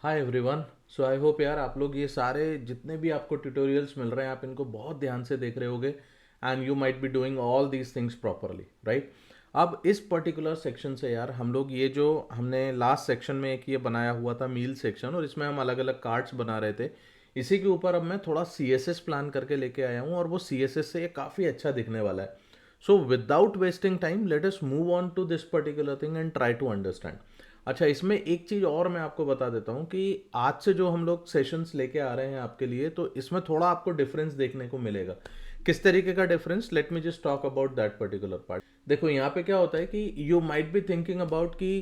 Hi everyone. So I hope यार आप लोग ये सारे जितने भी आपको ट्यूटोरियल्स मिल रहे हैं आप इनको बहुत ध्यान से देख रहे होगे and you might be doing all these things properly, right. अब इस पर्टिकुलर सेक्शन से यार हम लोग ये जो हमने लास्ट सेक्शन में एक ये बनाया हुआ था मील सेक्शन, और इसमें हम अलग अलग कार्ड्स बना रहे थे। इसी के ऊपर अब मैं थोड़ा सी एस एस प्लान करके लेके आया हूँ और वो सी एस एस से ये काफ़ी अच्छा दिखने वाला है। So without wasting time let us move on to this particular thing and try to understand. अच्छा, इसमें एक चीज़ और मैं आपको बता देता हूँ कि आज से जो हम लोग सेशंस लेके आ रहे हैं आपके लिए, तो इसमें थोड़ा आपको डिफरेंस देखने को मिलेगा। किस तरीके का difference, let me just talk about that particular part. देखो यहाँ पे क्या होता है कि you might be thinking about कि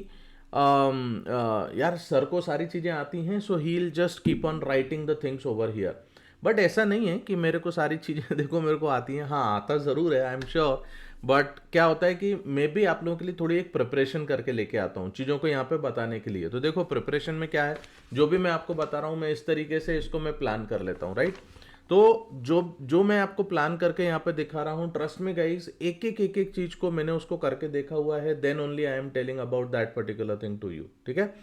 यार सर को सारी चीज़ें आती हैं, so he will just keep on writing the things over here. But ऐसा नहीं है कि मेरे को सारी चीज़ें देखो मेरे को आती हैं, हाँ आता ज़रूर है, आई एम श्योर। बट क्या होता है कि मैं भी आप लोगों के लिए थोड़ी एक प्रिपरेशन करके लेके आता हूँ चीज़ों को यहाँ पे बताने के लिए। तो देखो प्रिपरेशन में क्या है, जो भी मैं आपको बता रहा हूँ मैं इस तरीके से इसको मैं प्लान कर लेता हूँ, राइट। तो जो जो मैं आपको प्लान करके यहाँ पे दिखा रहा हूँ, ट्रस्ट में गाइस, एक एक चीज को मैंने उसको करके देखा हुआ है, then only I am telling about that particular thing to you, ठीक है।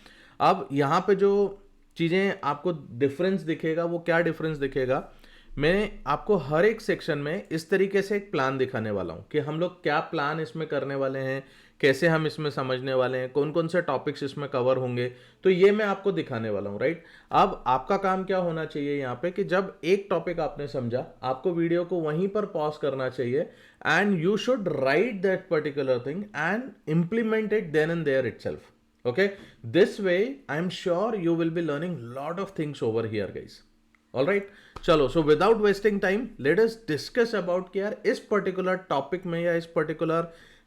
अब यहाँ पे जो चीजें आपको डिफरेंस दिखेगा वो क्या डिफरेंस दिखेगा, मैं आपको हर एक सेक्शन में इस तरीके से एक प्लान दिखाने वाला हूं कि हम लोग क्या प्लान इसमें करने वाले हैं, कैसे हम इसमें समझने वाले हैं, कौन कौन से टॉपिक्स इसमें कवर होंगे। तो ये मैं आपको दिखाने वाला हूं, राइट। अब आपका काम क्या होना चाहिए यहाँ पे कि जब एक टॉपिक आपने समझा, आपको वीडियो को वहीं पर पॉज करना चाहिए and you should write that particular thing and implement it then and there itself. Okay, this way I'm sure you will be learning lot of things over here guys. All right, चलो, so without wasting time let us discuss about कि यार इस particular topic में या इस particular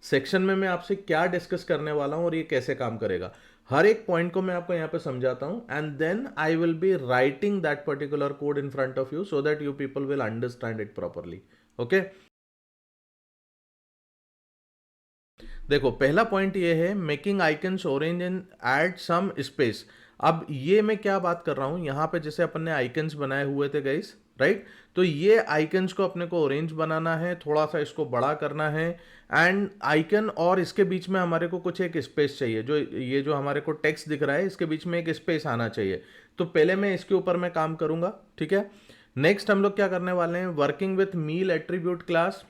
section में मैं आपसे क्या डिस्कस करने वाला हूं और ये कैसे काम करेगा। हर एक पॉइंट को मैं आपको यहाँ पे समझाता हूं and then I will be writing that particular code in front of you so that you people will understand it properly. Okay, देखो पहला पॉइंट ये है making icons orange and add some space. अब ये मैं क्या बात कर रहा हूं, यहाँ पे जैसे अपन ने आइकन्स बनाए हुए थे गाइस, राइट। तो ये आइकन्स को अपने को ऑरेंज बनाना है, थोड़ा सा इसको बड़ा करना है एंड आइकन और इसके बीच में हमारे को कुछ एक स्पेस चाहिए। जो ये जो हमारे को टेक्स्ट दिख रहा है इसके बीच में एक स्पेस आना चाहिए। तो पहले मैं इसके ऊपर मैं काम करूंगा, ठीक है। नेक्स्ट हम लोग क्या करने वाले हैं, working with meal attribute class.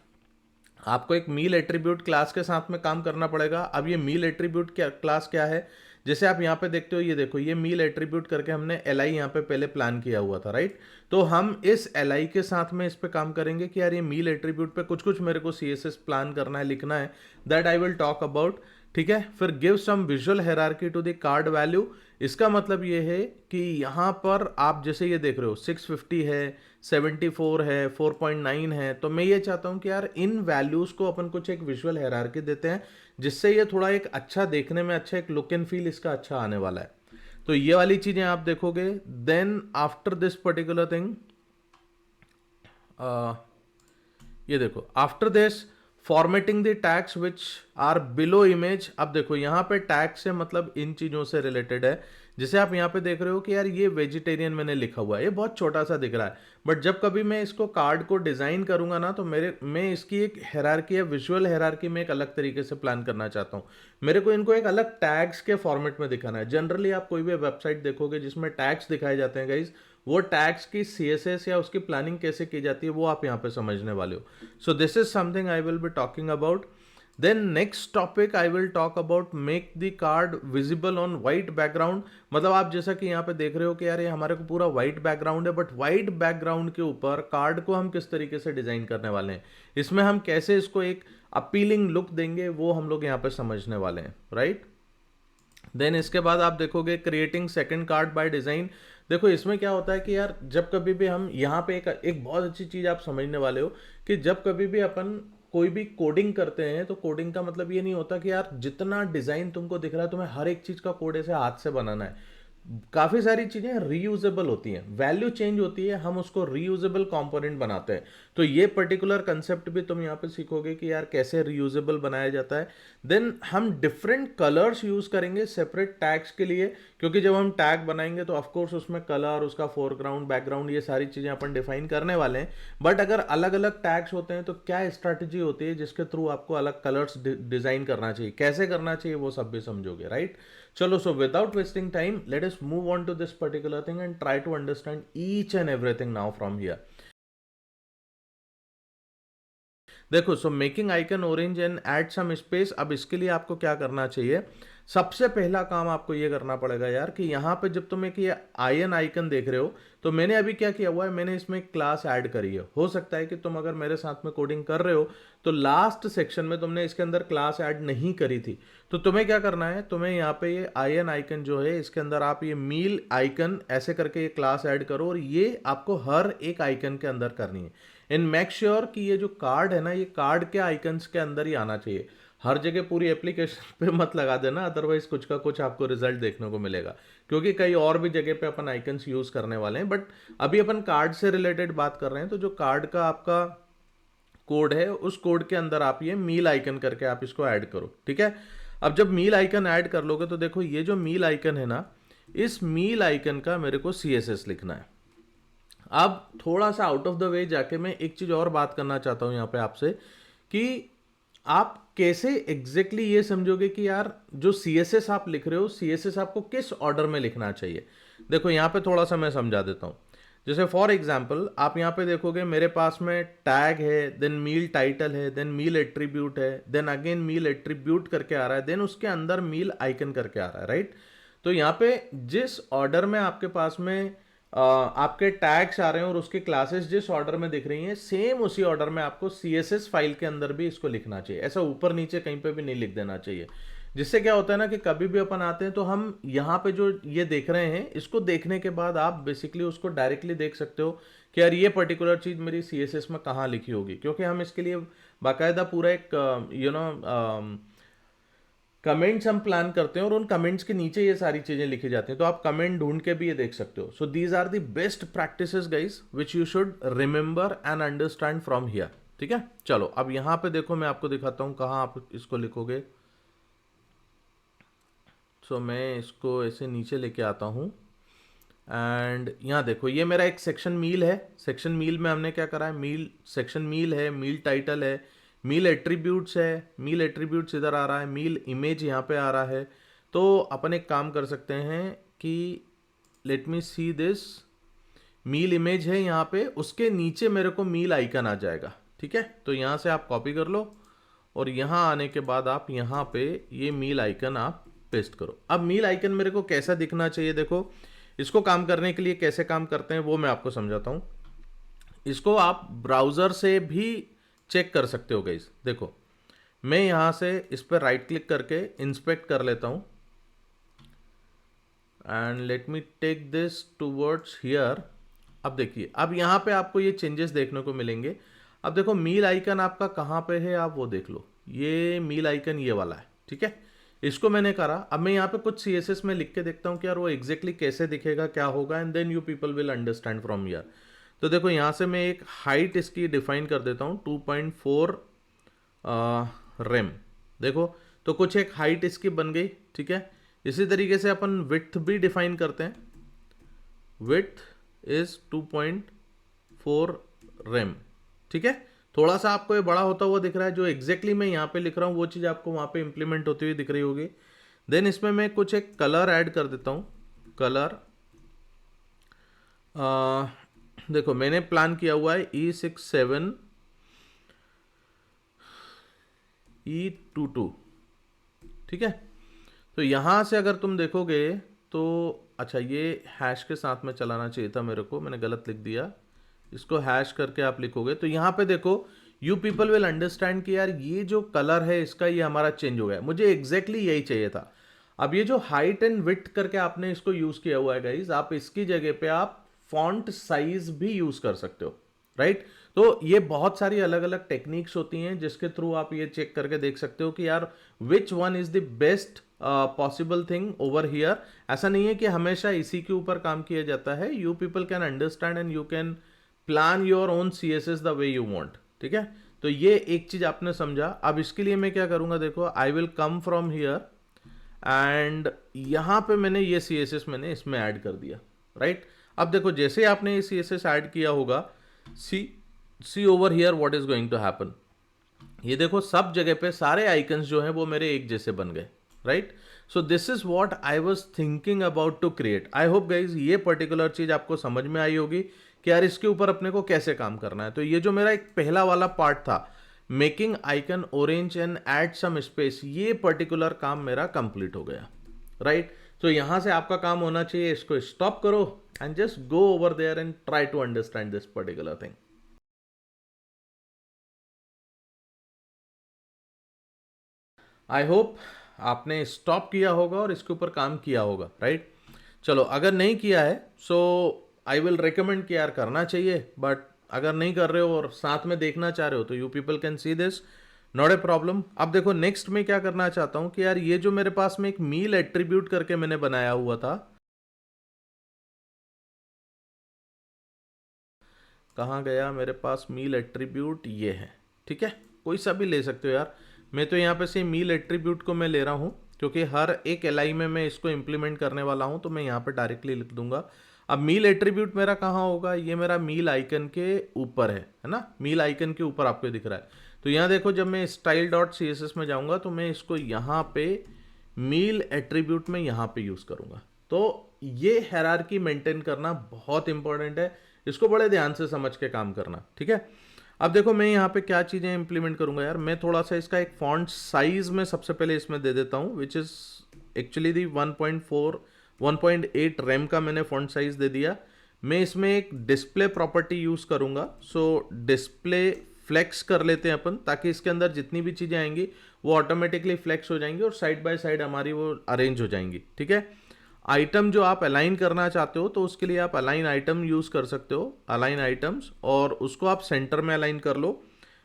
आपको एक मील एट्रीब्यूट क्लास के साथ में काम करना पड़ेगा। अब ये मील एट्रीब्यूट क्या क्लास क्या है, जैसे आप यहाँ पे देखते हो, ये देखो ये मील एट्रीब्यूट करके हमने एल आई यहाँ पे पहले प्लान किया हुआ था, राइट। तो हम इस एल आई के साथ में इस पे काम करेंगे कि यार ये मील एट्रीब्यूट पे कुछ कुछ मेरे को सी एस एस प्लान करना है, लिखना है, that I will talk about, ठीक है। फिर give some visual hierarchy to the card value. इसका मतलब ये है कि यहाँ पर आप जैसे ये देख रहे हो 650 है, 74 है, 4.9 है, तो मैं ये चाहता हूँ कि यार इन वैल्यूज़ को अपन कुछ एक विजुअल हायरार्की देते हैं जिससे ये थोड़ा एक अच्छा देखने में, अच्छा एक लुक एंड फील इसका अच्छा आने वाला है। तो ये वाली चीज़ें आप देखोगे। Then after this particular thing, ये देखो after this formatting the tags which are below image. अब देखो यहाँ पे टैग से मतलब इन चीजों से रिलेटेड है। जैसे आप यहाँ पे देख रहे हो कि यार ये वेजिटेरियन मैंने लिखा हुआ है, ये बहुत छोटा सा दिख रहा है, बट जब कभी मैं इसको कार्ड को डिजाइन करूंगा ना तो मैं इसकी एक हेरारकी या विजुअल हेरारकी में एक अलग तरीके से प्लान करना चाहता हूँ। मेरे को इनको एक अलग टैग्स के फॉर्मेट में दिखाना है। जनरली आप कोई भी वेबसाइट देखोगे जिसमें टैग्स दिखाए जाते हैं गाइज, वो टैग्स की सीएसएस या उसकी प्लानिंग कैसे की जाती है वो आप यहाँ पे समझने वाले हो। So this is something I will be talking about. Then next topic I will talk about make the card visible on white background. मतलब आप जैसा कि यहाँ पे देख रहे हो कि यार ये हमारे को पूरा वाइट बैकग्राउंड है, बट वाइट बैकग्राउंड के ऊपर कार्ड को हम किस तरीके से डिजाइन करने वाले हैं, इसमें हम कैसे इसको एक अपीलिंग लुक देंगे वो हम लोग यहाँ पे समझने वाले हैं, राइट। देन इसके बाद आप देखोगे creating second card by design. देखो इसमें क्या होता है कि यार जब कभी भी हम यहाँ पे एक बहुत अच्छी चीज आप समझने वाले हो कि जब कभी भी अपन कोई भी कोडिंग करते हैं तो कोडिंग का मतलब ये नहीं होता कि यार जितना डिजाइन तुमको दिख रहा है तुम्हें हर एक चीज का कोड ऐसे हाथ से बनाना है। काफी सारी चीजें रीयूजेबल होती हैं, वैल्यू चेंज होती है, हम उसको रीयूजेबल कंपोनेंट बनाते हैं। तो ये पर्टिकुलर कंसेप्ट भी तुम यहाँ पे सीखोगे कि यार कैसे रीयूजेबल बनाया जाता है। देन हम डिफरेंट कलर्स यूज करेंगे सेपरेट टैग्स के लिए, क्योंकि जब हम टैग बनाएंगे तो ऑफकोर्स उसमें कलर, उसका फोरग्राउंड, बैकग्राउंड, ये सारी चीज़ें अपन डिफाइन करने वाले हैं। बट अगर अलग अलग टैग्स होते हैं तो क्या स्ट्रैटेजी होती है जिसके थ्रू आपको अलग कलर्स डिजाइन करना चाहिए, कैसे करना चाहिए, वो सब भी समझोगे, राइट? चलो, so without wasting time let us move on to this particular thing and try to understand each and everything now from here. देखो, so making icon orange and add some space. अब इसके लिए आपको क्या करना चाहिए, सबसे पहला काम आपको ये करना पड़ेगा यार कि यहाँ पे जब तुम एक ये आयन आइकन देख रहे हो, तो मैंने अभी क्या किया हुआ है, मैंने इसमें एक क्लास ऐड करी है। हो सकता है कि तुम अगर मेरे साथ में कोडिंग कर रहे हो तो लास्ट सेक्शन में तुमने इसके अंदर क्लास ऐड नहीं करी थी, तो तुम्हें क्या करना है, तुम्हें यहाँ पे ये आयन आइकन जो है इसके अंदर आप ये मील आइकन ऐसे करके ये क्लास ऐड करो, और ये आपको हर एक आइकन के अंदर करनी है। एंड मेक श्योर कि ये जो कार्ड है ना, ये कार्ड के आइकन्स के अंदर ही आना चाहिए। हर जगह पूरी एप्लीकेशन पे मत लगा देना, अदरवाइज कुछ का कुछ आपको रिजल्ट देखने को मिलेगा, क्योंकि कई और भी जगह पे अपन आइकन्स यूज करने वाले हैं। बट अभी अपन कार्ड से रिलेटेड बात कर रहे हैं, तो जो कार्ड का आपका कोड है उस कोड के अंदर आप ये मील आइकन करके आप इसको ऐड करो, ठीक है? अब जब मील आइकन ऐड कर लोगे तो देखो ये जो मील आइकन है ना, इस मील आइकन का मेरे को CSS लिखना है। अब थोड़ा सा आउट ऑफ द वे जाके मैं एक चीज और बात करना चाहता हूं यहां पे आपसे, कि आप कैसे एग्जैक्टली ये समझोगे कि यार जो CSS आप लिख रहे हो, CSS आपको किस ऑर्डर में लिखना चाहिए। देखो यहां पे थोड़ा सा मैं समझा देता हूं। जैसे फॉर एग्जाम्पल आप यहाँ पे देखोगे मेरे पास में टैग है, देन मील टाइटल है, देन मील एट्रीब्यूट है, देन अगेन मील एट्रीब्यूट करके आ रहा है, देन उसके अंदर मील आइकन करके आ रहा है, राइट? तो यहाँ पे जिस ऑर्डर में आपके पास में आपके टैग्स आ रहे हैं और उसकी क्लासेस जिस ऑर्डर में दिख रही हैं, सेम उसी ऑर्डर में आपको CSS फाइल के अंदर भी इसको लिखना चाहिए। ऐसा ऊपर नीचे कहीं पे भी नहीं लिख देना चाहिए। जिससे क्या होता है ना कि कभी भी अपन आते हैं तो हम यहाँ पे जो ये देख रहे हैं, इसको देखने के बाद आप बेसिकली उसको डायरेक्टली देख सकते हो कि यार ये पर्टिकुलर चीज़ मेरी CSS में कहाँ लिखी होगी, क्योंकि हम इसके लिए बाकायदा पूरा एक कमेंट्स हम प्लान करते हैं और उन कमेंट्स के नीचे ये सारी चीजें लिखी जाती हैं, तो आप कमेंट ढूंढ के भी ये देख सकते हो। So these are the best practices guys which you should remember and understand from here, ठीक है? चलो अब यहां पे देखो, मैं आपको दिखाता हूं कहां आप इसको लिखोगे। सो मैं इसको ऐसे नीचे लेके आता हूं एंड यहाँ देखो ये मेरा एक सेक्शन मील है। सेक्शन मील में हमने क्या करा है, मील सेक्शन मील है, मील टाइटल है, मील एट्रीब्यूट्स है, मील एट्रीब्यूट्स इधर आ रहा है, मील इमेज यहाँ पे आ रहा है। तो अपन एक काम कर सकते हैं कि let me see this, meal image है यहाँ पे, उसके नीचे मेरे को मील आइकन आ जाएगा, ठीक है? तो यहाँ से आप कॉपी कर लो और यहाँ आने के बाद आप यहाँ पे ये मील आइकन आप पेस्ट करो। अब मील आइकन मेरे को कैसा दिखना चाहिए, देखो इसको काम करने के लिए कैसे काम करते हैं वो मैं आपको समझाता हूँ। इसको आप ब्राउज़र से भी चेक कर सकते हो गाइस। देखो मैं यहाँ से इस पर राइट क्लिक करके इंस्पेक्ट कर लेता हूँ and let me take this towards here. अब देखिए, अब यहाँ पे आपको ये चेंजेस देखने को मिलेंगे। अब देखो मील आइकन आपका कहाँ पे है, आप वो देख लो, ये मील आइकन ये वाला है, ठीक है? इसको मैंने करा। अब मैं यहाँ पे कुछ CSS में लिख के देखता हूँ कि यार वो एग्जैक्टली कैसे दिखेगा, क्या होगा, and then you people will understand from here. तो देखो यहाँ से मैं एक हाइट इसकी डिफाइन कर देता हूँ 2.4 रेम। देखो तो कुछ एक हाइट इसकी बन गई, ठीक है? इसी तरीके से अपन विड्थ भी डिफाइन करते हैं, विड्थ इज 2.4 रेम, ठीक है? थोड़ा सा आपको ये बड़ा होता हुआ दिख रहा है, जो एग्जैक्टली मैं यहाँ पे लिख रहा हूँ वो चीज़ आपको वहाँ पे इंप्लीमेंट होती हुई दिख रही होगी। देन इसमें मैं कुछ एक कलर ऐड कर देता हूँ, कलर देखो मैंने प्लान किया हुआ है E67 E22, ठीक है? तो यहाँ से अगर तुम देखोगे तो अच्छा ये हैश के साथ में चलाना चाहिए था मेरे को, मैंने गलत लिख दिया। इसको हैश करके आप लिखोगे तो यहाँ पे देखो यू पीपल विल अंडरस्टैंड कि यार ये जो कलर है इसका ये हमारा चेंज हो गया, मुझे एग्जैक्टली यही चाहिए था। अब ये जो हाइट एंड विड्थ करके आपने इसको यूज किया हुआ है गाइज, आप इसकी जगह पे आप फॉन्ट साइज भी यूज कर सकते हो, राइट? तो ये बहुत सारी अलग अलग टेक्निक्स होती हैं जिसके थ्रू आप ये चेक करके देख सकते हो कि यार which one is the best possible thing over here. ऐसा नहीं है कि हमेशा इसी के ऊपर काम किया जाता है। You people can understand and you can plan your own CSS the way you want, ठीक है? तो ये एक चीज आपने समझा। अब इसके लिए मैं क्या करूंगा, देखो आई will come from here and यहाँ पे मैंने ये CSS मैंने इसमें ऐड कर दिया, राइट। अब देखो जैसे आपने ये CSS ऐड किया होगा, see over here what is going to happen. ये देखो सब जगह पे सारे आइकन्स जो हैं वो मेरे एक जैसे बन गए, right. So this is what I was thinking about to create. I hope guys ये पर्टिकुलर चीज आपको समझ में आई होगी कि यार इसके ऊपर अपने को कैसे काम करना है। तो ये जो मेरा एक पहला वाला पार्ट था, making icon orange and add some space, ये पर्टिकुलर काम मेरा कंप्लीट हो गया, राइट। तो यहां से आपका काम होना चाहिए, इसको स्टॉप करो and just go over there and try to understand this particular thing. I hope आपने स्टॉप किया होगा और इसके ऊपर काम किया होगा, राइट। चलो अगर नहीं किया है सो आई विल रिकमेंड कि यार करना चाहिए, बट अगर नहीं कर रहे हो और साथ में देखना चाह रहे हो तो you people can see this, not a problem. अब देखो नेक्स्ट में क्या करना चाहता हूं कि यार ये जो मेरे पास में एक मील एट्रीब्यूट करके मैंने बनाया हुआ था, कहाँ गया मेरे पास मील एट्रीब्यूट, ये है, ठीक है। कोई सा भी ले सकते हो यार, मैं तो यहाँ पे से मील एट्रीब्यूट को मैं ले रहा हूँ क्योंकि हर एक एलआई में मैं इसको इंप्लीमेंट करने वाला हूँ, तो मैं यहाँ पे डायरेक्टली लिख दूंगा। अब मील एट्रीब्यूट मेरा कहाँ होगा, ये मेरा मील आइकन के ऊपर है ना, मील आइकन के ऊपर आपको दिख रहा है। तो यहाँ देखो जब मैं स्टाइल डॉट CSS में जाऊँगा तो मैं इसको यहाँ पे मील एट्रीब्यूट में यहाँ पे यूज़ करूँगा। तो ये हायरार्की मेंटेन करना बहुत इंपॉर्टेंट है, इसको बड़े ध्यान से समझ के काम करना, ठीक है। अब देखो मैं यहाँ पे क्या चीज़ें इंप्लीमेंट करूँगा यार, मैं थोड़ा सा इसका एक फॉन्ट साइज में सबसे पहले इसमें दे देता हूँ, which is actually the 1.8 RAM का मैंने फॉन्ट साइज दे दिया। मैं इसमें एक डिस्प्ले प्रॉपर्टी यूज़ करूँगा, सो डिस्प्ले फ्लेक्स कर लेते हैं अपन, ताकि इसके अंदर जितनी भी चीज़ें आएंगी वो ऑटोमेटिकली फ्लेक्स हो जाएंगी और साइड बाय साइड हमारी वो अरेंज हो जाएंगी, ठीक है। आइटम जो आप अलाइन करना चाहते हो तो उसके लिए आप अलाइन आइटम यूज़ कर सकते हो, अलाइन आइटम्स, और उसको आप सेंटर में अलाइन कर लो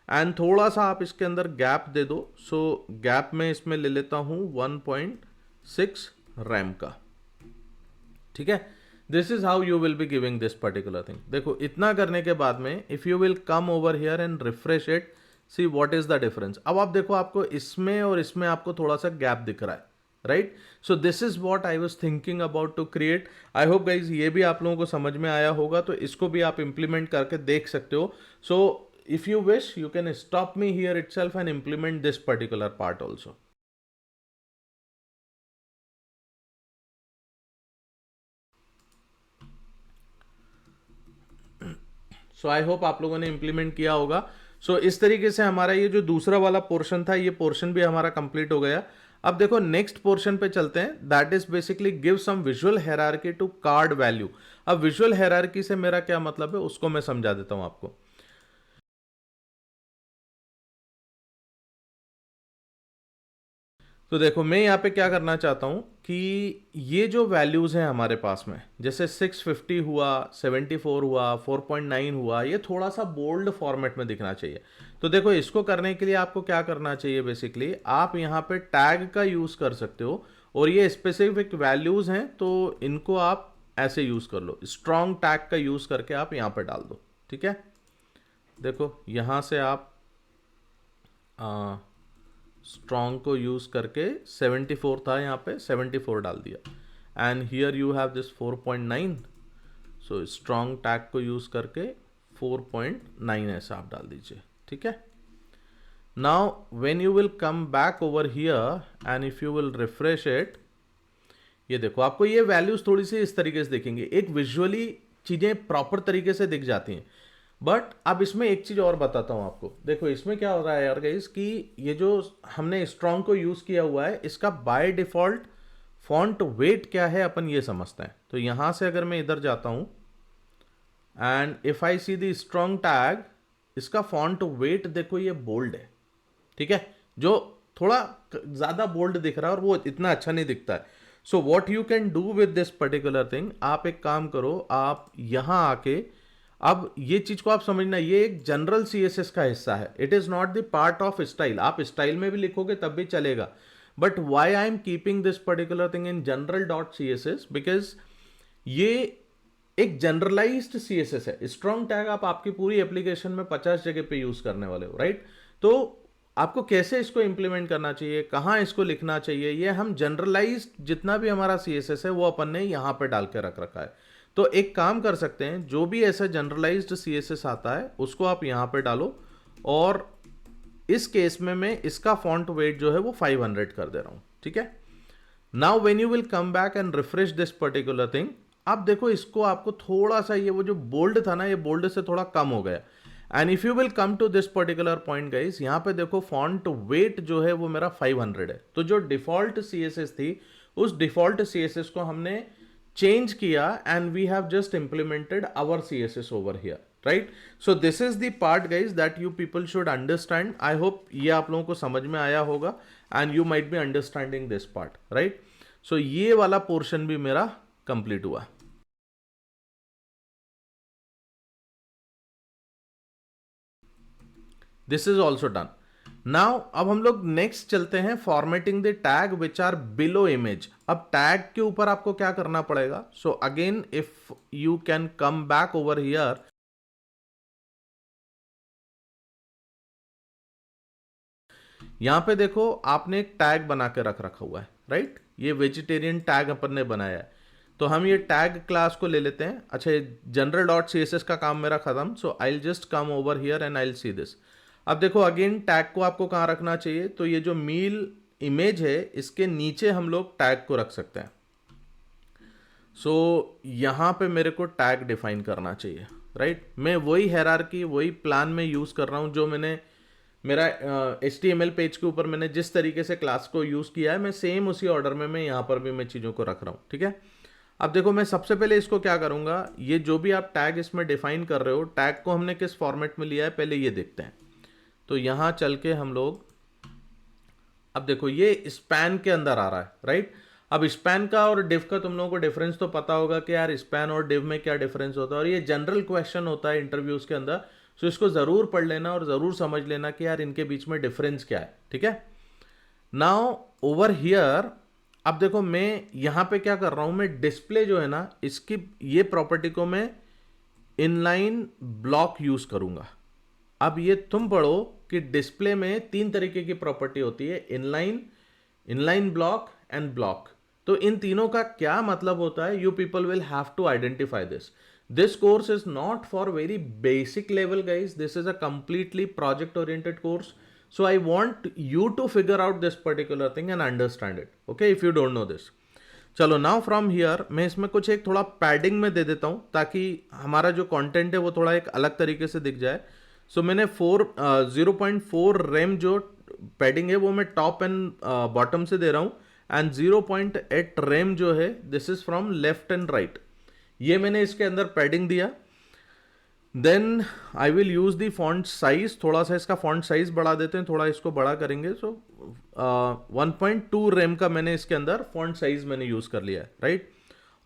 एंड थोड़ा सा आप इसके अंदर गैप दे दो। सो गैप में इसमें ले लेता हूँ 1.6 रैम का, ठीक है। This is how you will be giving this particular thing. देखो इतना करने के बाद में if you will come over here and refresh it, see what is the difference. अब आप देखो आपको इसमें और इसमें आपको थोड़ा सा गैप दिख रहा है, right. So this is what I was thinking about to create. I hope guys ये भी आप लोगों को समझ में आया होगा, तो इसको भी आप इंप्लीमेंट करके देख सकते हो। So if you wish you can stop me here itself and implement this particular part also. So I hope आप लोगों ने इंप्लीमेंट किया होगा। सो इस तरीके से हमारा ये जो दूसरा वाला पोर्शन था, ये पोर्शन भी हमारा कंप्लीट हो गया। अब देखो नेक्स्ट पोर्शन पे चलते हैं, that is basically give some visual hierarchy to card value. अब विजुअल हायरार्की से मेरा क्या मतलब है उसको मैं समझा देता हूं आपको। तो देखो मैं यहाँ पे क्या करना चाहता हूँ कि ये जो वैल्यूज़ हैं हमारे पास में, जैसे 650 हुआ, 74 हुआ, 4.9 हुआ, ये थोड़ा सा बोल्ड फॉर्मेट में दिखना चाहिए। तो देखो इसको करने के लिए आपको क्या करना चाहिए, बेसिकली आप यहाँ पे टैग का यूज़ कर सकते हो, और ये स्पेसिफिक वैल्यूज़ हैं तो इनको आप ऐसे यूज़ कर लो, स्ट्रॉन्ग टैग का यूज़ करके आप यहाँ पर डाल दो, ठीक है। देखो यहाँ से आप स्ट्रॉन्ग को यूज़ करके 74 था, यहाँ पे 74 डाल दिया and here you have this 4.9। So strong tag को यूज़ करके 4.9 ऐसा आप डाल दीजिए, ठीक है। Now when you will come back over here and if you will refresh it, ये देखो आपको ये वैल्यूज थोड़ी सी इस तरीके से दिखेंगे, एक विजुअली चीज़ें प्रॉपर तरीके से दिख जाती हैं। बट अब इसमें एक चीज़ और बताता हूँ आपको। देखो इसमें क्या हो रहा है यार गाइस कि ये जो हमने स्ट्रॉन्ग को यूज़ किया हुआ है, इसका बाय डिफ़ॉल्ट फॉन्ट वेट क्या है अपन ये समझते हैं। तो यहाँ से अगर मैं इधर जाता हूँ and if I see the strong tag, इसका फॉन्ट वेट देखो ये बोल्ड है, ठीक है, जो थोड़ा ज़्यादा बोल्ड दिख रहा है और वो इतना अच्छा नहीं दिखता है। So what you can do with this particular thing, आप एक काम करो, आप यहाँ आके, अब ये चीज को आप समझना, ये एक जनरल CSS का हिस्सा है, it is not the part of style. आप स्टाइल में भी लिखोगे तब भी चलेगा, but why I am keeping this particular thing in general dot CSS, because ये एक जनरलाइज्ड CSS है। स्ट्रॉन्ग टैग आप आपकी पूरी एप्लीकेशन में 50 जगह पे यूज करने वाले हो, राइट। तो आपको कैसे इसको इम्प्लीमेंट करना चाहिए, कहाँ इसको लिखना चाहिए, ये हम जनरलाइज्ड जितना भी हमारा CSS है वो अपन ने यहाँ पे डाल के रख रखा है। तो एक काम कर सकते हैं, जो भी ऐसा जनरलाइज्ड CSS आता है उसको आप यहाँ पे डालो, और इस केस में मैं इसका फॉन्ट वेट जो है वो 500 कर दे रहा हूँ, ठीक है। Now when you will come back and refresh this particular thing, अब देखो इसको आपको थोड़ा सा, ये वो जो बोल्ड था ना, ये बोल्ड से थोड़ा कम हो गया। And if you will come to this particular point guys, यहाँ पे देखो फॉन्ट वेट जो है वो मेरा 500 है। तो जो डिफॉल्ट CSS थी, उस डिफॉल्ट CSS को हमने चेंज किया, and we have just implemented our CSS over here, right. So this is the part guys that you people should understand. I hope ये आप लोगों को समझ में आया होगा, and you might be understanding this part, right. So ये वाला पोर्शन भी मेरा कंप्लीट हुआ। This is also done. Now अब हम लोग नेक्स्ट चलते हैं, formatting the tag which are below image. अब टैग के ऊपर आपको क्या करना पड़ेगा? So again if you can come back over here, यहां पे देखो आपने एक टैग बना के रख रखा हुआ है, राइट। ये वेजिटेरियन टैग अपन ने बनाया है। तो हम ये टैग क्लास को ले लेते हैं। अच्छा, जनरल डॉट CSS का काम मेरा खत्म। So I just come over here and I see this. अब देखो अगेन टैग को आपको कहाँ रखना चाहिए? तो ये जो मील इमेज है इसके नीचे हम लोग टैग को रख सकते हैं। सो यहाँ पे मेरे को टैग डिफाइन करना चाहिए, राइट। मैं वही हायरार्की, वही प्लान में यूज़ कर रहा हूँ जो मैंने मेरा HTML पेज के ऊपर मैंने जिस तरीके से क्लास को यूज़ किया है, मैं सेम उसी ऑर्डर में मैं यहाँ पर भी मैं चीज़ों को रख रहा हूँ, ठीक है। अब देखो मैं सबसे पहले इसको क्या करूँगा, ये जो भी आप टैग इसमें डिफाइन कर रहे हो, टैग को हमने किस फॉर्मेट में लिया है पहले ये देखते हैं। तो यहाँ चल के हम लोग, अब देखो ये स्पैन के अंदर आ रहा है, राइट। अब स्पैन का और डिव का तुम लोगों को डिफरेंस तो पता होगा कि यार स्पैन और डिव में क्या डिफरेंस होता है, और ये जनरल क्वेश्चन होता है इंटरव्यूज के अंदर। सो इसको ज़रूर पढ़ लेना और ज़रूर समझ लेना कि यार इनके बीच में डिफरेंस क्या है, ठीक है। नाउ ओवर हियर, अब देखो मैं यहाँ पे क्या कर रहा हूँ, मैं डिस्प्ले जो है ना इसकी ये प्रॉपर्टी को मैं इनलाइन ब्लॉक यूज़ करूँगा। अब ये तुम पढ़ो कि डिस्प्ले में 3 तरीके की प्रॉपर्टी होती है, inline, inline block and block. तो इन तीनों का क्या मतलब होता है, you people will have to identify this. This course is not for very basic level guys, this is a completely project oriented course. So I want you to figure out this particular thing and understand it, okay, if you don't know this. चलो now from here मैं इसमें कुछ एक थोड़ा padding में दे देता हूं ताकि हमारा जो कंटेंट है वो थोड़ा एक अलग तरीके से दिख जाए। सो मैंने 0.4 रेम जो पैडिंग है वो मैं टॉप एंड बॉटम से दे रहा हूँ, एंड 0.8 रेम जो है this is from left and right. ये मैंने इसके अंदर पैडिंग दिया। Then I will use the font size, थोड़ा सा इसका फॉन्ट साइज बढ़ा देते हैं, थोड़ा इसको बड़ा करेंगे। सो 1.2 रेम का मैंने इसके अंदर फॉन्ट साइज मैंने यूज कर लिया है, राइट।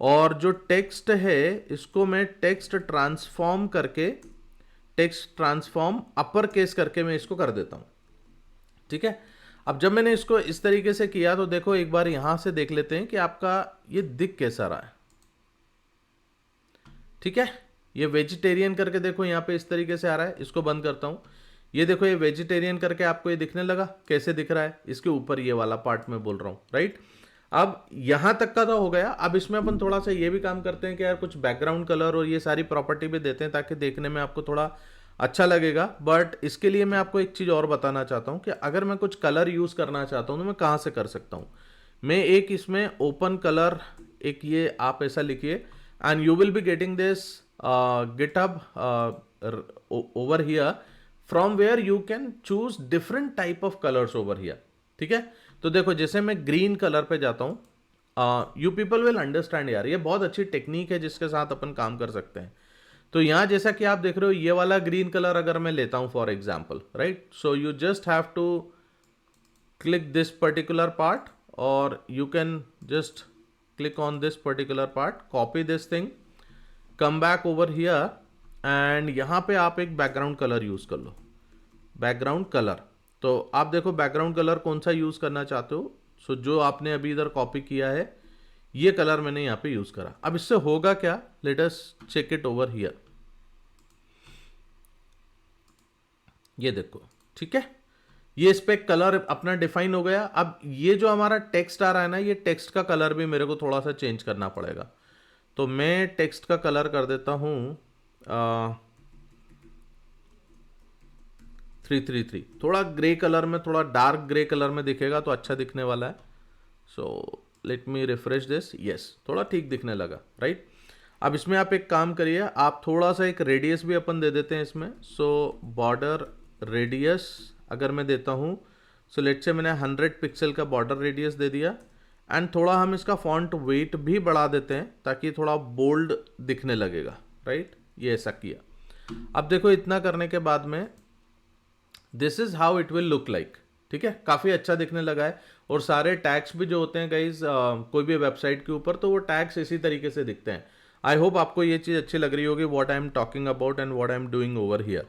और जो टेक्स्ट है इसको मैं टेक्स्ट ट्रांसफॉर्म करके, टेक्स्ट ट्रांसफॉर्म अपर केस करके मैं इसको कर देता हूं, ठीक है। अब जब मैंने इसको इस तरीके से किया तो देखो एक बार यहां से देख लेते हैं कि आपका ये दिख कैसा रहा है, ठीक है। ये वेजिटेरियन करके देखो यहाँ पे इस तरीके से आ रहा है। इसको बंद करता हूँ। ये देखो ये वेजिटेरियन करके आपको ये दिखने लगा, कैसे दिख रहा है? इसके ऊपर ये वाला पार्ट में बोल रहा हूँ, राइट। अब यहां तक का तो हो गया। अब इसमें अपन थोड़ा सा ये भी काम करते हैं कि यार कुछ बैकग्राउंड कलर और ये सारी प्रॉपर्टी भी देते हैं ताकि देखने में आपको थोड़ा अच्छा लगेगा। बट इसके लिए मैं आपको एक चीज़ और बताना चाहता हूँ कि अगर मैं कुछ कलर यूज़ करना चाहता हूँ तो मैं कहाँ से कर सकता हूँ। मैं एक इसमें ओपन कलर, एक ये आप ऐसा लिखिए, and you will be getting this GitHub over here from where you can choose different type of colors over here, ठीक है। तो देखो जैसे मैं ग्रीन कलर पे जाता हूँ, यू पीपल विल अंडरस्टैंड यार, ये बहुत अच्छी टेक्निक है जिसके साथ अपन काम कर सकते हैं। तो यहाँ जैसा कि आप देख रहे हो ये वाला ग्रीन कलर अगर मैं लेता हूँ for example, right. So you just have to click this particular part, or you can just click on this particular part, copy this thing, come back over here, and यहाँ पे आप एक background colour use कर लो। Background colour, तो आप देखो background colour कौन सा यूज करना चाहते हो। सो जो आपने अभी इधर कॉपी किया है ये कलर मैंने यहाँ पे यूज करा। अब इससे होगा क्या, let us check it over here. ये देखो, ठीक है, ये इस पे कलर अपना डिफाइन हो गया। अब ये जो हमारा टेक्स्ट आ रहा है ना, ये टेक्स्ट का कलर भी मेरे को थोड़ा सा चेंज करना पड़ेगा। तो मैं टेक्स्ट का कलर कर देता हूँ 333, थोड़ा ग्रे कलर में, थोड़ा डार्क ग्रे कलर में दिखेगा तो अच्छा दिखने वाला है। So let me refresh this, yes थोड़ा ठीक दिखने लगा, राइट। अब इसमें आप एक काम करिए, आप थोड़ा सा एक रेडियस भी अपन दे देते हैं इसमें। सो बॉर्डर रेडियस अगर मैं देता हूँ, सो लेट से मैंने 100 पिक्सल का बॉर्डर रेडियस दे दिया, एंड थोड़ा हम इसका फॉन्ट वेट भी बढ़ा देते हैं ताकि थोड़ा बोल्ड दिखने लगेगा, राइट। ये ऐसा किया। अब देखो इतना करने के बाद में this is how it will look like, ठीक है, काफ़ी अच्छा दिखने लगा है। और सारे टैग्स भी जो होते हैं गाइज कोई भी वेबसाइट के ऊपर, तो वो टैग्स इसी तरीके से दिखते हैं। आई होप आपको ये चीज़ अच्छी लग रही होगी, what I am talking about and what I am doing over here.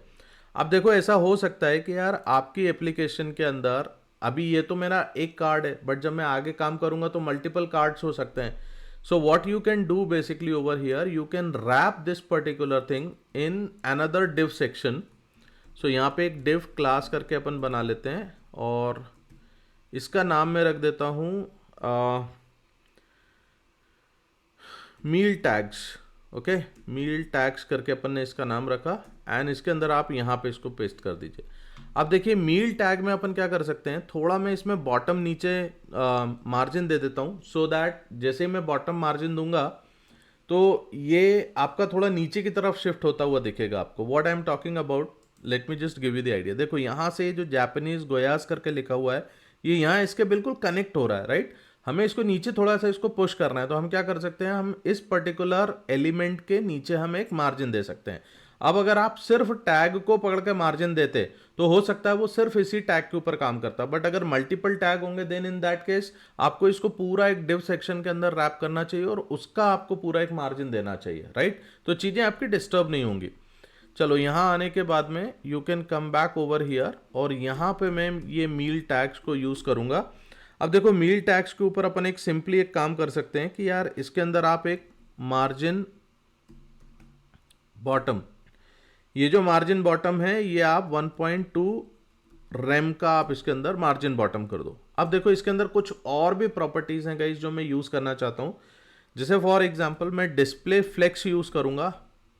अब देखो ऐसा हो सकता है कि यार आपकी एप्लीकेशन के अंदर अभी ये तो मेरा एक कार्ड है, बट जब मैं आगे काम करूंगा तो मल्टीपल कार्ड्स हो सकते हैं। So what you can do basically over here, you can wrap this particular thing in another div section. सो यहाँ पे एक डिव क्लास करके अपन बना लेते हैं, और इसका नाम मैं रख देता हूँ मील टैग्स। ओके, मील टैग्स करके अपन ने इसका नाम रखा, एंड इसके अंदर आप यहाँ पे इसको पेस्ट कर दीजिए। अब देखिए मील टैग में अपन क्या कर सकते हैं, थोड़ा मैं इसमें बॉटम नीचे मार्जिन दे देता हूँ, सो दैट जैसे मैं बॉटम मार्जिन दूंगा तो ये आपका थोड़ा नीचे की तरफ शिफ्ट होता हुआ दिखेगा आपको। What I am talking about, late me just give you the idea. देखो यहाँ से जो जापानीज गोयास करके लिखा हुआ है, ये यहाँ इसके बिल्कुल कनेक्ट हो रहा है, राइट। हमें इसको नीचे थोड़ा सा इसको पुश करना है, तो हम क्या कर सकते हैं, हम इस पर्टिकुलर एलिमेंट के नीचे हम एक मार्जिन दे सकते हैं। अब अगर आप सिर्फ टैग को पकड़ के मार्जिन देते तो हो सकता है वो सिर्फ इसी टैग के ऊपर काम करता, बट अगर मल्टीपल टैग होंगे देन इन दैट केस आपको इसको पूरा एक डिव सेक्शन के अंदर रैप करना चाहिए और उसका आपको पूरा एक मार्जिन देना चाहिए, राइट। तो चीजें आपकी डिस्टर्ब नहीं होंगी। चलो यहाँ आने के बाद में you can come back over here, और यहाँ पे मैं ये मील टैग्स को यूज करूंगा। अब देखो मील टैग्स के ऊपर अपन एक सिंपली एक काम कर सकते हैं कि यार इसके अंदर आप एक मार्जिन बॉटम, ये जो मार्जिन बॉटम है ये आप 1.2 रैम का आप इसके अंदर मार्जिन बॉटम कर दो। अब देखो इसके अंदर कुछ और भी प्रॉपर्टीज हैं गाइस जो मैं यूज करना चाहता हूं, जैसे फॉर एग्जांपल मैं डिस्प्ले फ्लेक्स यूज करूंगा।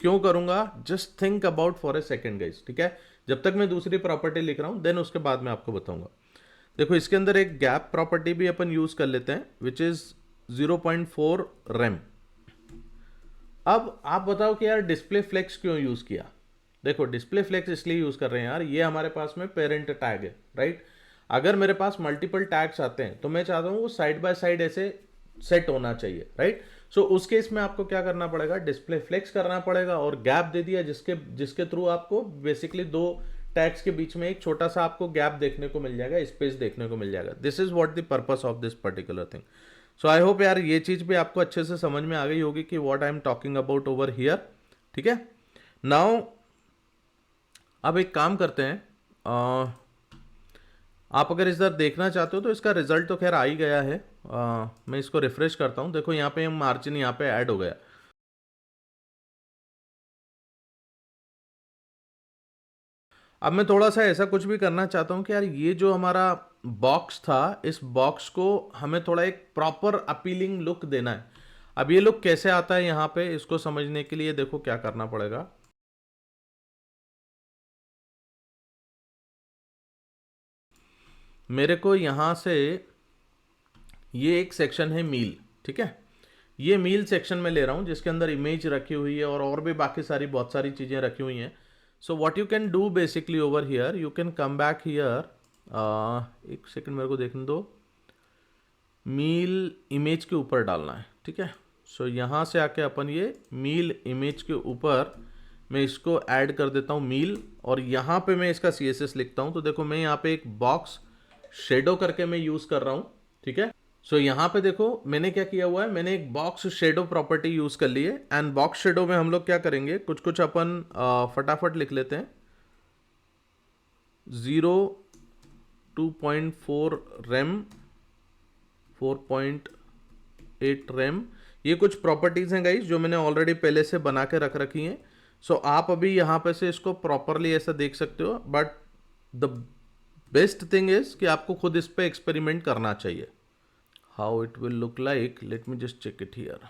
क्यों करूंगा, just think about for a second guys, ठीक है। जब तक मैं दूसरी प्रॉपर्टी लिख रहा हूं देन उसके बाद मैं आपको बताऊंगा। देखो इसके अंदर एक गैप प्रॉपर्टी भी अपन यूज कर लेते हैं विच इज 0.4 रैम। अब आप बताओ कि यार डिस्प्ले फ्लेक्स क्यों यूज किया। देखो डिस्प्ले फ्लेक्स इसलिए यूज कर रहे हैं यार, ये हमारे पास में पेरेंट टैग है, राइट। अगर मेरे पास मल्टीपल टैग्स आते हैं तो मैं चाहता हूँ वो साइड बाय साइड ऐसे सेट होना चाहिए, राइट। सो उस केस में आपको क्या करना पड़ेगा, डिस्प्ले फ्लेक्स करना पड़ेगा और गैप दे दिया जिसके थ्रू आपको बेसिकली दो टैग्स के बीच में एक छोटा सा आपको गैप देखने को मिल जाएगा, स्पेस देखने को मिल जाएगा। This is what the purpose of this particular thing. So I hope यार ये चीज भी आपको अच्छे से समझ में आ गई होगी कि what I am talking about over here, ठीक है। नाउ अब एक काम करते हैं, आप अगर इस तरह देखना चाहते हो तो इसका रिजल्ट तो खैर आ ही गया है। मैं इसको रिफ्रेश करता हूं, देखो यहाँ पे मार्जिन यहाँ पे ऐड हो गया। अब मैं थोड़ा सा ऐसा कुछ भी करना चाहता हूं कि यार ये जो हमारा बॉक्स था, इस बॉक्स को हमें थोड़ा एक प्रॉपर अपीलिंग लुक देना है। अब ये लुक कैसे आता है यहाँ पे, इसको समझने के लिए देखो क्या करना पड़ेगा। मेरे को यहाँ से ये एक सेक्शन है मील, ठीक है। ये मील सेक्शन में ले रहा हूँ जिसके अंदर इमेज रखी हुई है और भी बाकी सारी बहुत सारी चीज़ें रखी हुई हैं। So what you can do basically over here, you can come back here, एक सेकंड मेरे को देखने दो। मील इमेज के ऊपर डालना है, ठीक है। सो यहाँ से आके अपन ये मील इमेज के ऊपर मैं इसको ऐड कर देता हूँ मील, और यहाँ पे मैं इसका CSS लिखता हूँ। तो देखो मैं यहाँ पे एक बॉक्स शेडो करके मैं यूज़ कर रहा हूँ, ठीक है। सो यहाँ पे देखो मैंने क्या किया हुआ है, मैंने एक बॉक्स शेडो प्रॉपर्टी यूज़ कर ली है, एंड बॉक्स शेडो में हम लोग क्या करेंगे, कुछ कुछ अपन फटाफट लिख लेते हैं। 2.4 रैम, 4.8 रैम, ये कुछ प्रॉपर्टीज हैं गाइस जो मैंने ऑलरेडी पहले से बना के रख रखी हैं। सो आप अभी यहाँ पे से इसको प्रॉपरली ऐसा देख सकते हो, but the best thing is कि आपको खुद इस पे एक्सपेरिमेंट करना चाहिए. How it will look like, let me just check it here.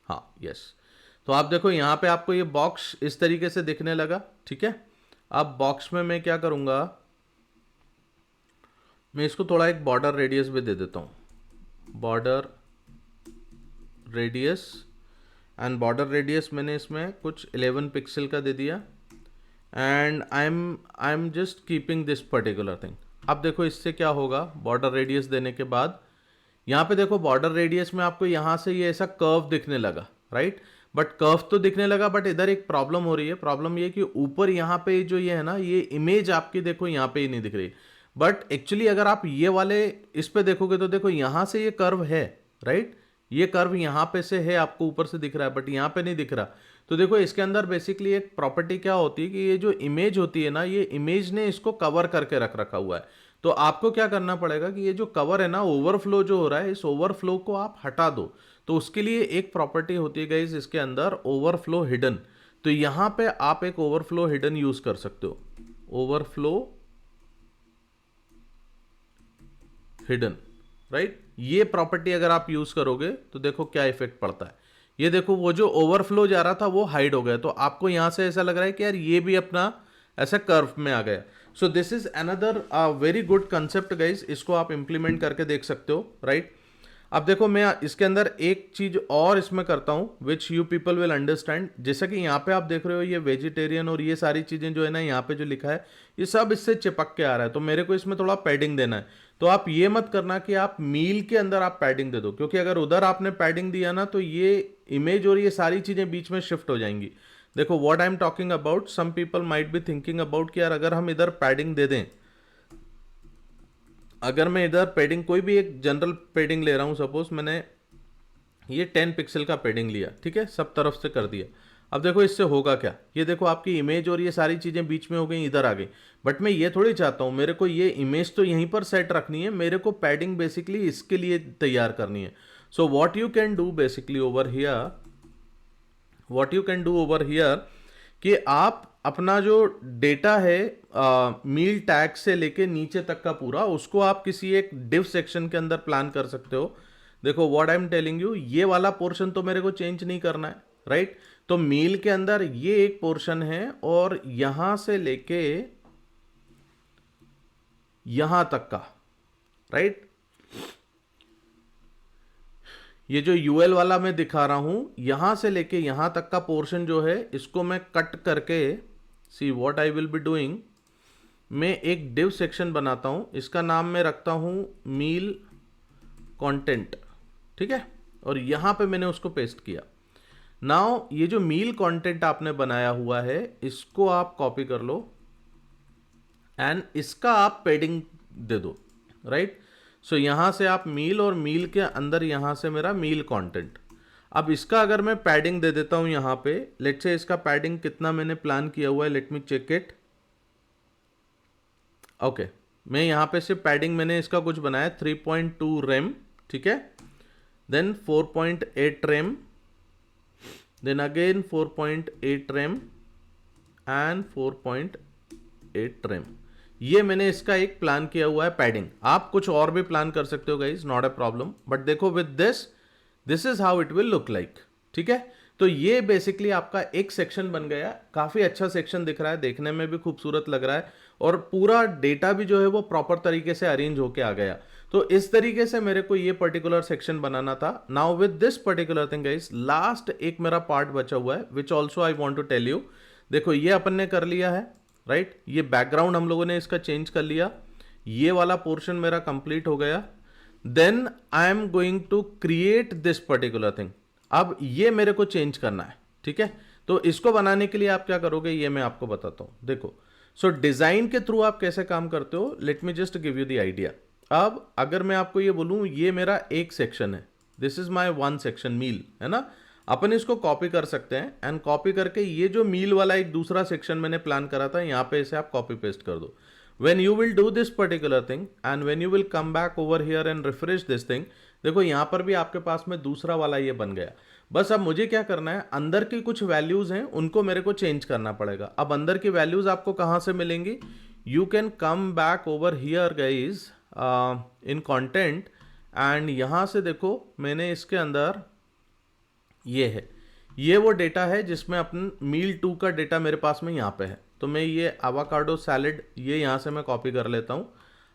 हाँ, यस. तो आप देखो यहाँ पे आपको ये बॉक्स इस तरीके से दिखने लगा. ठीक है, अब बॉक्स में मैं क्या करूँगा, मैं इसको थोड़ा एक बॉर्डर रेडियस भी दे देता हूँ. Border radius, and border radius मैंने इसमें कुछ 11 पिक्सल का दे दिया. And I am just keeping this particular thing. अब देखो इससे क्या होगा, बॉर्डर रेडियस देने के बाद यहाँ पे देखो बॉर्डर रेडियस में आपको यहाँ से ये ऐसा कर्व दिखने लगा, राइट. बट कर्व तो दिखने लगा, बट इधर एक प्रॉब्लम हो रही है. प्रॉब्लम ये कि ऊपर यहाँ पे जो ये है ना, ये इमेज आपकी देखो यहाँ पे ही नहीं दिख रही. बट एक्चुअली अगर आप ये वाले इस पे देखोगे तो देखो यहाँ से ये कर्व है, राइट. ये कर्व यहाँ पे से है, आपको ऊपर से दिख रहा है, बट यहाँ पे नहीं दिख रहा. तो देखो इसके अंदर बेसिकली एक प्रॉपर्टी क्या होती है कि ये जो इमेज होती है ना, ये इमेज ने इसको कवर करके रख रखा हुआ है. तो आपको क्या करना पड़ेगा कि ये जो कवर है ना, ओवरफ्लो जो हो रहा है, इस ओवरफ्लो को आप हटा दो. तो उसके लिए एक प्रॉपर्टी होती है गाइस इसके अंदर, ओवरफ्लो हिडन. तो यहां पे आप एक ओवरफ्लो हिडन यूज कर सकते हो. Overflow hidden, right. ये प्रॉपर्टी अगर आप यूज करोगे तो देखो क्या इफेक्ट पड़ता है. ये देखो वो जो ओवरफ्लो जा रहा था वो हाइड हो गया. तो आपको यहां से ऐसा लग रहा है कि यार ये भी अपना ऐसा कर्व में आ गया. सो this is another very good concept guys. इसको आप इंप्लीमेंट करके देख सकते हो, राइट. अब देखो मैं इसके अंदर एक चीज और इसमें करता हूं which you people will understand. जैसा कि यहाँ पे आप देख रहे हो ये वेजिटेरियन और ये सारी चीजें जो है ना यहाँ पे जो लिखा है ये सब इससे चिपक के आ रहा है. तो मेरे को इसमें थोड़ा पैडिंग देना है. तो आप ये मत करना कि आप मील के अंदर आप पैडिंग दे दो, क्योंकि अगर उधर आपने पैडिंग दिया ना तो ये इमेज और ये सारी चीजें बीच में शिफ्ट हो जाएंगी. देखो what I am talking about, some people might be thinking about कि यार अगर हम इधर पैडिंग दे दें, अगर मैं इधर पैडिंग कोई भी एक जनरल पैडिंग ले रहा हूं, सपोज मैंने ये 10 पिक्सल का पैडिंग लिया, ठीक है, सब तरफ से कर दिया. अब देखो इससे होगा क्या, ये देखो आपकी इमेज और ये सारी चीजें बीच में हो गई, इधर आ गई. बट मैं ये थोड़ी चाहता हूं, मेरे को ये इमेज तो यहीं पर सेट रखनी है, मेरे को पैडिंग बेसिकली इसके लिए तैयार करनी है. सो what you can do basically over here, what you can do over here कि आप अपना जो डेटा है मील टैग से लेके नीचे तक का पूरा, उसको आप किसी एक डिव सेक्शन के अंदर प्लान कर सकते हो. देखो what I am telling you, ये वाला पोर्शन तो मेरे को चेंज नहीं करना है, राइट. तो मील के अंदर ये एक पोर्शन है और यहां से लेके यहां तक का, राइट. ये जो यूएल वाला मैं दिखा रहा हूं, यहां से लेके यहां तक का पोर्शन जो है इसको मैं कट करके, see what I will be doing, मैं एक डिव सेक्शन बनाता हूं, इसका नाम मैं रखता हूं मील कंटेंट, ठीक है. और यहां पे मैंने उसको पेस्ट किया. नाउ ये जो मील कंटेंट आपने बनाया हुआ है इसको आप कॉपी कर लो एंड इसका आप पैडिंग दे दो, राइट. सो यहां से आप मील और मील के अंदर यहां से मेरा मील कंटेंट. अब इसका अगर मैं पैडिंग दे देता हूं यहां पे, लेट्स से इसका पैडिंग कितना मैंने प्लान किया हुआ है, let me check it. Okay, मैं यहां पे सिर्फ पैडिंग मैंने इसका कुछ बनाया 3.2 रैम, ठीक है. Then 4.8 rem, then again 4.8 rem and 4.8 rem. ये मैंने इसका एक प्लान किया हुआ है पैडिंग. आप कुछ और भी प्लान कर सकते हो guys, not a problem. But देखो with this is how it will look like, ठीक है. तो ये बेसिकली आपका एक सेक्शन बन गया. काफी अच्छा सेक्शन दिख रहा है, देखने में भी खूबसूरत लग रहा है और पूरा डेटा भी जो है वो प्रॉपर तरीके से अरेंज होके आ गया. तो इस तरीके से मेरे को ये पर्टिकुलर सेक्शन बनाना था. Now with this particular thing guys, last एक मेरा पार्ट बचा हुआ है which also I want to tell you. देखो ये अपन ने कर लिया है, राइट. ये बैकग्राउंड हम लोगों ने इसका चेंज कर लिया, ये वाला पोर्शन मेरा कंप्लीट हो गया. Then I am going to create this particular thing. अब ये मेरे को चेंज करना है, ठीक है. तो इसको बनाने के लिए आप क्या करोगे ये मैं आपको बताता हूं. देखो सो डिजाइन के थ्रू आप कैसे काम करते हो, late me just give you the idea. अब अगर मैं आपको ये बोलूं ये मेरा एक सेक्शन है, this is my one section meal, है ना. अपन इसको कॉपी कर सकते हैं एंड कॉपी करके ये जो मील वाला एक दूसरा सेक्शन मैंने प्लान करा था यहाँ पे इसे आप कॉपी पेस्ट कर दो. when you will do this particular thing and when you will come back over here and refresh this thing, देखो यहाँ पर भी आपके पास में दूसरा वाला ये बन गया. बस अब मुझे क्या करना है, अंदर की कुछ वैल्यूज हैं उनको मेरे को चेंज करना पड़ेगा. अब अंदर की वैल्यूज आपको कहाँ से मिलेंगी, you can come back over here guys in content, and यहाँ से देखो मैंने इसके अंदर ये वो डेटा है जिसमें अपन मील 2 का डेटा मेरे पास में यहाँ पे है। तो मैं ये आवाकाडो सैलेड ये यहाँ से मैं कॉपी कर लेता हूँ।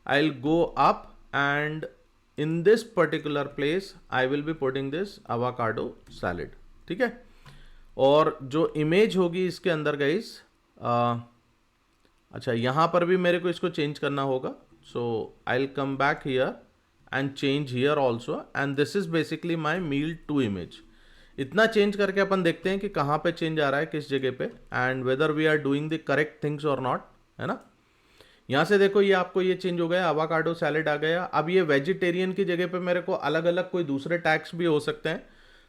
I will go up and in this particular place I will be putting this avocado salad, ठीक है। और जो इमेज होगी इसके अंदर गाइस, अच्छा यहाँ पर भी मेरे को इसको चेंज करना होगा। So I will come back here and change here also, and this is basically my meal 2 image. इतना चेंज करके अपन देखते हैं कि कहाँ पे चेंज आ रहा है, किस जगह पे, and whether we are doing the correct things और नॉट, है ना। यहाँ से देखो ये आपको ये चेंज हो गया, आवाकाडो सैलेड आ गया। अब ये वेजिटेरियन की जगह पे मेरे को अलग अलग कोई दूसरे टैग्स भी हो सकते हैं।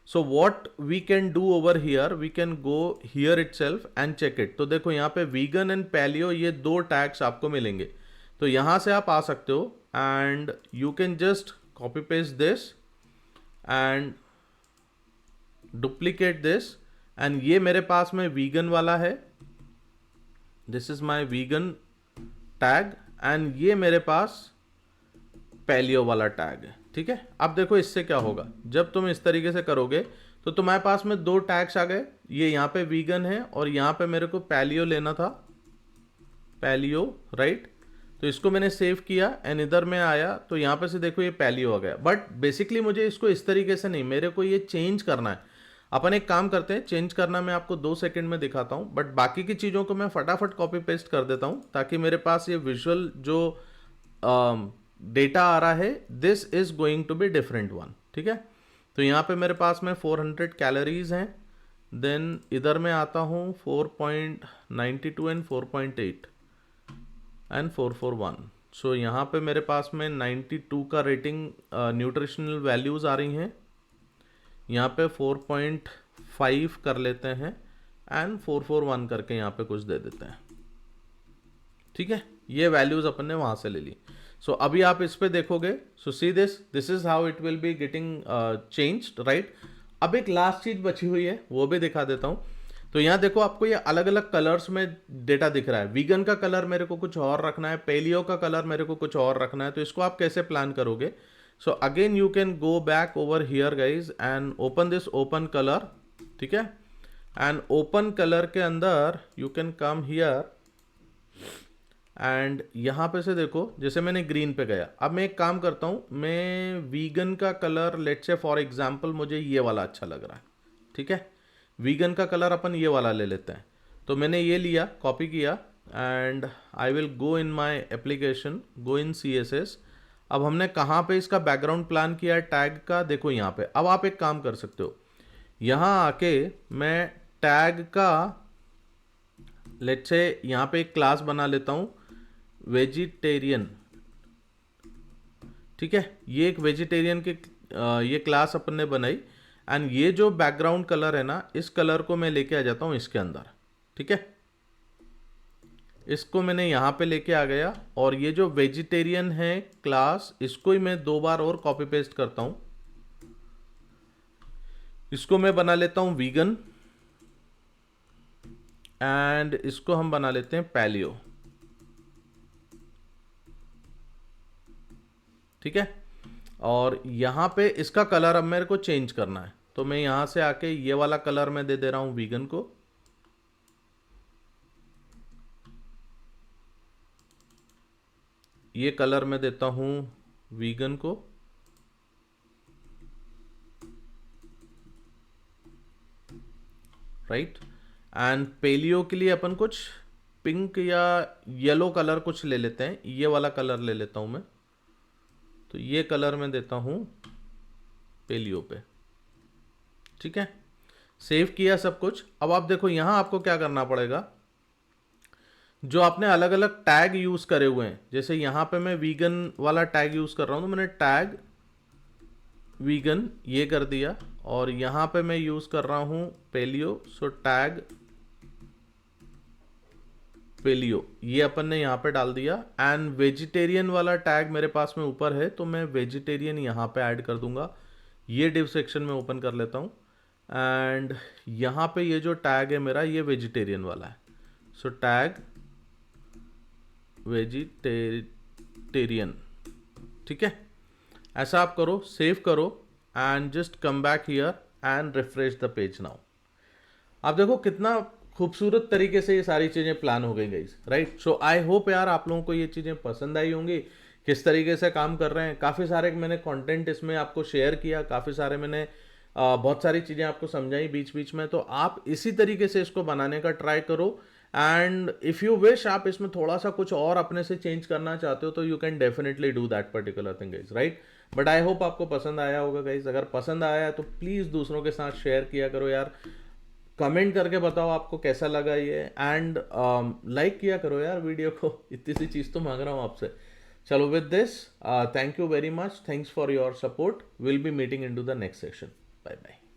So what we can do over here, we can go here itself and check it. तो देखो यहाँ पे वीगन एंड पैलियो ये 2 टैग्स आपको मिलेंगे। तो यहाँ से आप आ सकते हो and you can just copy paste this and duplicate this, and ये मेरे पास में वीगन वाला है, this is my vegan tag, and ये मेरे पास पैलियो वाला टैग है, ठीक है। अब देखो इससे क्या होगा, जब तुम इस तरीके से करोगे तो तुम्हारे पास में 2 टैग्स आ गए। ये यहाँ पे वीगन है और यहाँ पे मेरे को पैलियो लेना था, पैलियो, राइट। तो इसको मैंने सेव किया एंड इधर में आया तो यहाँ पे से देखो ये पैलियो आ गया। बट बेसिकली मुझे इसको इस तरीके से नहीं, मेरे को ये चेंज करना है। अपन एक काम करते हैं, चेंज करना मैं आपको 2 सेकंड में दिखाता हूँ, बट बाकी की चीज़ों को मैं फटाफट कॉपी पेस्ट कर देता हूँ ताकि मेरे पास ये विजुअल जो डेटा आ रहा है this is going to be different one, ठीक है। तो यहाँ पे मेरे पास में 400 कैलोरीज हैं, देन इधर में आता हूँ 4.92 एंड 4.8 एंड 441। सो यहाँ पे मेरे पास में 92 का रेटिंग न्यूट्रिशनल वैल्यूज़ आ रही हैं। यहाँ पे 4.5 कर लेते हैं एंड 441 करके यहाँ पे कुछ दे देते हैं, ठीक है। ये वैल्यूज़ अपन ने वहाँ से ले ली। सो अभी आप इस पे देखोगे, so see this is how it will be getting changed, right. अब एक लास्ट चीज़ बची हुई है वो भी दिखा देता हूँ। तो यहाँ देखो आपको ये अलग अलग कलर्स में डेटा दिख रहा है। वीगन का कलर मेरे को कुछ और रखना है, पेलियो का कलर मेरे को कुछ और रखना है। तो इसको आप कैसे प्लान करोगे? So again you can go back over here guys and open this open colour, ठीक है। एंड ओपन कलर के अंदर you can come here and यहाँ पे से देखो जैसे मैंने ग्रीन पे गया। अब मैं एक काम करता हूँ, मैं वीगन का colour let's say for example मुझे ये वाला अच्छा लग रहा है, ठीक है। वीगन का कलर अपन ये वाला ले लेते हैं। तो मैंने ये लिया, कॉपी किया and I will go in my application, go in CSS। अब हमने कहाँ पे इसका बैकग्राउंड प्लान किया है टैग का, देखो यहाँ पे। अब आप एक काम कर सकते हो, यहाँ आके मैं टैग का लेट्स से यहाँ पे एक क्लास बना लेता हूँ वेजिटेरियन, ठीक है। ये एक वेजिटेरियन के ये क्लास अपन ने बनाई एंड ये जो बैकग्राउंड कलर है ना, इस कलर को मैं लेके आ जाता हूँ इसके अंदर, ठीक है। इसको मैंने यहाँ पे लेके आ गया और ये जो वेजिटेरियन है क्लास, इसको ही मैं 2 बार और कॉपी पेस्ट करता हूँ। इसको मैं बना लेता हूँ वीगन एंड इसको हम बना लेते हैं पैलियो, ठीक है। और यहाँ पे इसका कलर अब मेरे को चेंज करना है, तो मैं यहाँ से आके ये वाला कलर मैं दे दे रहा हूँ वीगन को, ये कलर मैं देता हूँ वीगन को, राइट। एंड पेलियो के लिए अपन कुछ पिंक या येलो कलर कुछ ले लेते हैं, ये वाला कलर ले लेता हूँ मैं। तो ये कलर मैं देता हूँ पेलियो पे, ठीक है। सेव किया सब कुछ। अब आप देखो यहाँ आपको क्या करना पड़ेगा, जो आपने अलग अलग टैग यूज़ करे हुए हैं, जैसे यहाँ पे मैं वीगन वाला टैग यूज़ कर रहा हूँ, तो मैंने टैग वीगन ये कर दिया, और यहाँ पे मैं यूज़ कर रहा हूँ पेलियो, सो टैग पेलियो ये अपन ने यहाँ पे डाल दिया। एंड वेजिटेरियन वाला टैग मेरे पास में ऊपर है, तो मैं वेजिटेरियन यहाँ पे ऐड कर दूंगा। ये डिव सेक्शन में ओपन कर लेता हूँ एंड यहाँ पे ये जो टैग है मेरा, ये वेजिटेरियन वाला है। सो टैग वेजिटेरियन, ठीक है। ऐसा आप करो, सेव करो and just come back here and refresh the page now. आप देखो कितना खूबसूरत तरीके से ये सारी चीज़ें प्लान हो गई guys, right. So I hope यार आप लोगों को ये चीज़ें पसंद आई होंगी, किस तरीके से काम कर रहे हैं। काफ़ी सारे मैंने कंटेंट इसमें आपको शेयर किया, काफ़ी सारे मैंने बहुत सारी चीज़ें आपको समझाई बीच बीच में, तो आप इसी तरीके से इसको बनाने का ट्राई करो। एंड इफ़ यू विश आप इसमें थोड़ा सा कुछ और अपने से चेंज करना चाहते हो तो you can definitely do that particular thing guys, right. But I hope आपको पसंद आया होगा गाइस। अगर पसंद आया तो प्लीज़ दूसरों के साथ शेयर किया करो यार, कमेंट करके बताओ आपको कैसा लगा ये, एंड लाइक किया करो यार वीडियो को, इतनी सी चीज़ तो मांग रहा हूँ आपसे। चलो with this, thank you very much, thanks for your support, will be meeting in to the next session, bye bye.